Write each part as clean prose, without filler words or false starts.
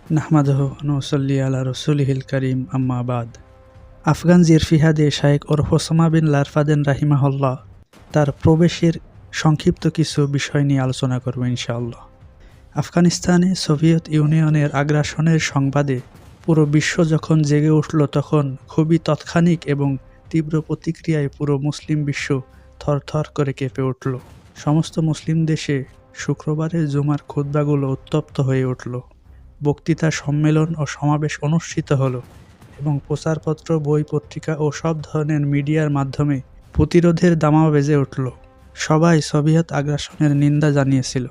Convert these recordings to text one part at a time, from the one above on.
নাহমাদুহু ওয়া নুসাল্লি আলা রাসূলিহিল কারীম আম্মা বাদ। আফগান জিরফিহাদে শায়েখ ওরফ ওসামা বিন লারফাদেন রাহিমাহুল্লাহ তার প্রবেশের সংক্ষিপ্ত কিছু বিষয় নিয়ে আলোচনা করব ইনশাআল্লাহ। আফগানিস্তানে সোভিয়েত ইউনিয়নের আগ্রাসনের সংবাদে পুরো বিশ্ব যখন জেগে উঠল, তখন খুবই তাৎক্ষণিক এবং তীব্র প্রতিক্রিয়ায় পুরো মুসলিম বিশ্ব থরথর করে কেঁপে উঠল। সমস্ত মুসলিম দেশে শুক্রবারের জুমার খুতবাগুলো উত্তপ্ত হয়ে উঠল। বক্তৃতা, সম্মেলন ও সমাবেশ অনুষ্ঠিত হলো এবং প্রচারপত্র, বই, পত্রিকা ও সব ধরনের মিডিয়ার মাধ্যমে প্রতিরোধের দামামা বেজে উঠল। সবাই সোভিয়েত আগ্রাসনের নিন্দা জানিয়েছিল।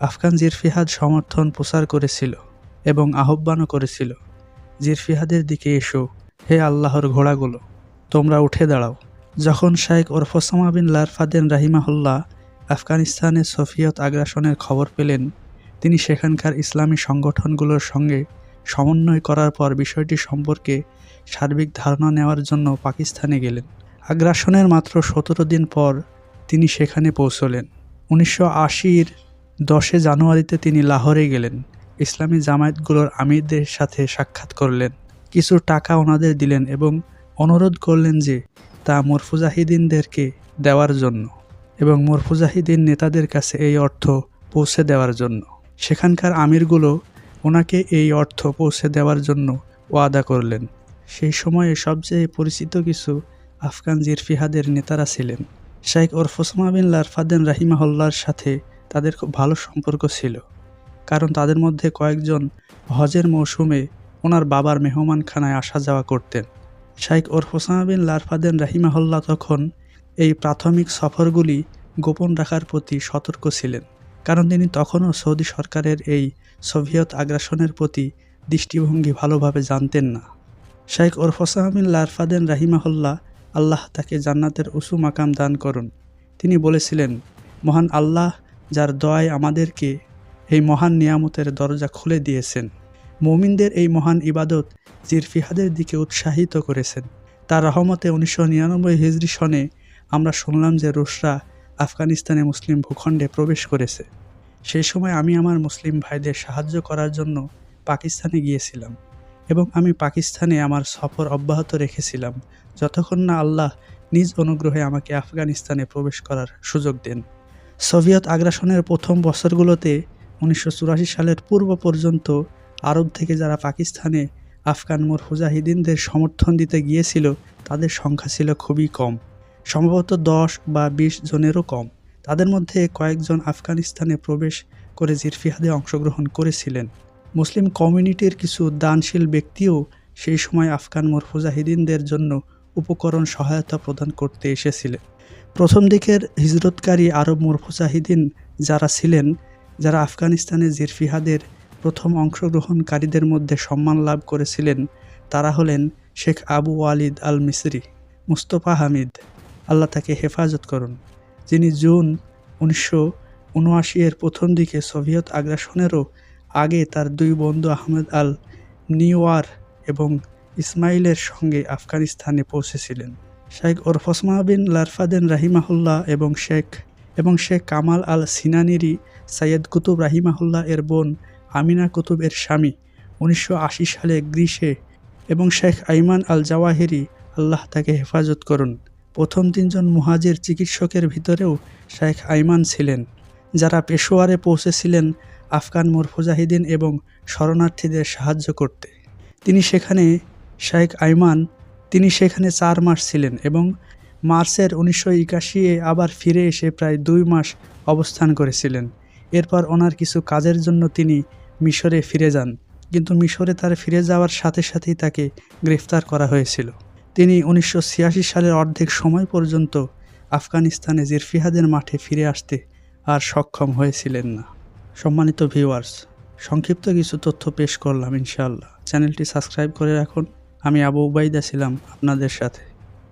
আফগান জিরফিহাদ সমর্থন প্রচার করেছিল এবং আহ্বানও করেছিল, জিরফিহাদের দিকে এসো, হে আল্লাহর ঘোড়াগুলো, তোমরা উঠে দাঁড়াও। যখন শায়েখ ওরফ ওসামা বিন লারফাদেন রাহিমাহুল্লাহ আফগানিস্তানে সোভিয়েত আগ্রাসনের খবর পেলেন, তিনি সেখানকার ইসলামী সংগঠনগুলোর সঙ্গে সমন্বয় করার পর বিষয়টি সম্পর্কে সার্বিক ধারণা নেওয়ার জন্য পাকিস্তানে গেলেন। আগ্রাসনের মাত্র 17 দিন পর তিনি সেখানে পৌঁছলেন। 1980-র 10 জানুয়ারিতে তিনি লাহোরে গেলেন। ইসলামী জামায়াতগুলোর আমিরদের সাথে সাক্ষাৎ করলেন, কিছু টাকা ওনাদের দিলেন এবং অনুরোধ করলেন যে তা মুরফুজাহিদিনদেরকে দেওয়ার জন্য এবং মুরফুজাহিদিন নেতাদের কাছে এই অর্থ পৌঁছে দেওয়ার জন্য। সেখানকার আমিরগুলো ওনাকে এই অর্থ পৌঁছে দেওয়ার জন্য ওয়াদা করলেন। সেই সময়ে সবচেয়ে পরিচিত কিছু আফগান জিরফিহাদের নেতারা ছিলেন। শায়েখ ওরফ ওসামা বিন লারফাদেন রাহিমাহুল্লাহর সাথে তাদের খুব ভালো সম্পর্ক ছিল, কারণ তাদের মধ্যে কয়েকজন হজের মৌসুমে ওনার বাবার মেহমানখানায় আসা যাওয়া করতেন। শায়েখ ওরফ ওসামা বিন লারফাদেন রাহিমাহুল্লাহ তখন এই প্রাথমিক সফরগুলি গোপন রাখার প্রতি সতর্ক ছিলেন, কারণ তিনি তখনও সৌদি সরকারের এই সোভিয়েত আগ্রাসনের প্রতি দৃষ্টিভঙ্গি ভালোভাবে জানতেন না। শায়েখ ওরফ ওসামা বিন লারফাদেন রাহিমাহুল্লাহ, আল্লাহ তাকে জান্নাতের উঁচু মাকাম দান করুন, তিনি বলেছিলেন, মহান আল্লাহ যার দয়ায় আমাদেরকে এই মহান নিয়ামতের দরজা খুলে দিয়েছেন, মুমিনদের এই মহান ইবাদত জিরফিহাদের দিকে উৎসাহিত করেছেন। তার রহমতে 1999 হিজরি সনে আমরা শুনলাম যে রুশরা আফগানিস্তানে মুসলিম ভূখণ্ডে প্রবেশ করেছে। সেই সময় আমি আমার মুসলিম ভাইদের সাহায্য করার জন্য পাকিস্তানে গিয়েছিলাম এবং আমি পাকিস্তানে আমার সফর অব্যাহত রেখেছিলাম যতক্ষণ না আল্লাহ নিজ অনুগ্রহে আমাকে আফগানিস্তানে প্রবেশ করার সুযোগ দেন। সোভিয়েত আগ্রাসনের প্রথম বছরগুলোতে 1984 সালের পূর্ব পর্যন্ত আরব থেকে যারা পাকিস্তানে আফগান মুরফুজাহিদিনদের সমর্থন দিতে গিয়েছিল, তাদের সংখ্যা ছিল খুবই কম, সম্ভবত 10 বা 20 জনেরও কম। তাদের মধ্যে কয়েকজন আফগানিস্তানে প্রবেশ করে জিরফিহাদে অংশগ্রহণ করেছিলেন। মুসলিম কমিউনিটির কিছু দানশীল ব্যক্তিও সেই সময় আফগান মুরফুজাহিদিনদের জন্য উপকরণ সহায়তা প্রদান করতে এসেছিলেন। প্রথম দিকের হিজরতকারী আরব মুরফুজাহিদিন যারা ছিলেন, যারা আফগানিস্তানে জিরফিহাদের প্রথম অংশগ্রহণকারীদের মধ্যে সম্মান লাভ করেছিলেন, তারা হলেন শেখ আবু ওয়ালিদ আল মিসরি, মুস্তফা হামিদ, আল্লাহ তাকে হেফাজত করুন, যিনি জুন 1979-এর প্রথম দিকে সোভিয়েত আগ্রাসনেরও আগে তার 2 বন্ধু আহমেদ আল নিওয়ার এবং ইসমাইলের সঙ্গে আফগানিস্তানে পৌঁছেছিলেন। শায়েখ ওরফ ওসামা বিন লারফাদেন রাহিমাহুল্লাহ এবং শেখ কামাল আল সিনানিরি সৈয়দ কুতুব রাহিমাহুল্লাহ এর বোন আমিনা কুতুব এর স্বামী 1980 সালে গ্রীষ্মে এবং শেখ আইমান আল জাওয়াহিরি, আল্লাহ তাকে হেফাজত করুন। প্রথম 3 জন মুহাজির চিকিৎসকের ভিতরেও শেখ আইমান ছিলেন, যারা পেশোয়ারে পৌঁছেছিলেন আফগান মুরফুজাহিদিন এবং শরণার্থীদের সাহায্য করতে। তিনি সেখানে 4 মাস ছিলেন এবং মার্চের 1981-এ আবার ফিরে এসে প্রায় 2 মাস অবস্থান করেছিলেন। এরপর ওনার কিছু কাজের জন্য তিনি মিশরে ফিরে যান, কিন্তু মিশরে তার ফিরে যাওয়ার সাথে সাথেই তাকে গ্রেফতার করা হয়েছিল। তিনি 1986 সালের অর্ধেক সময় পর্যন্ত আফগানিস্তানে জিরফিহাদের মাঠে ফিরে আসতে আর সক্ষম হয়েছিলেন না। সম্মানিত ভিউয়ার্স, সংক্ষিপ্ত কিছু তথ্য পেশ করলাম ইনশাআল্লাহ। চ্যানেলটি সাবস্ক্রাইব করে রাখুন। আমি আবু উবাইদা ছিলাম আপনাদের সাথে।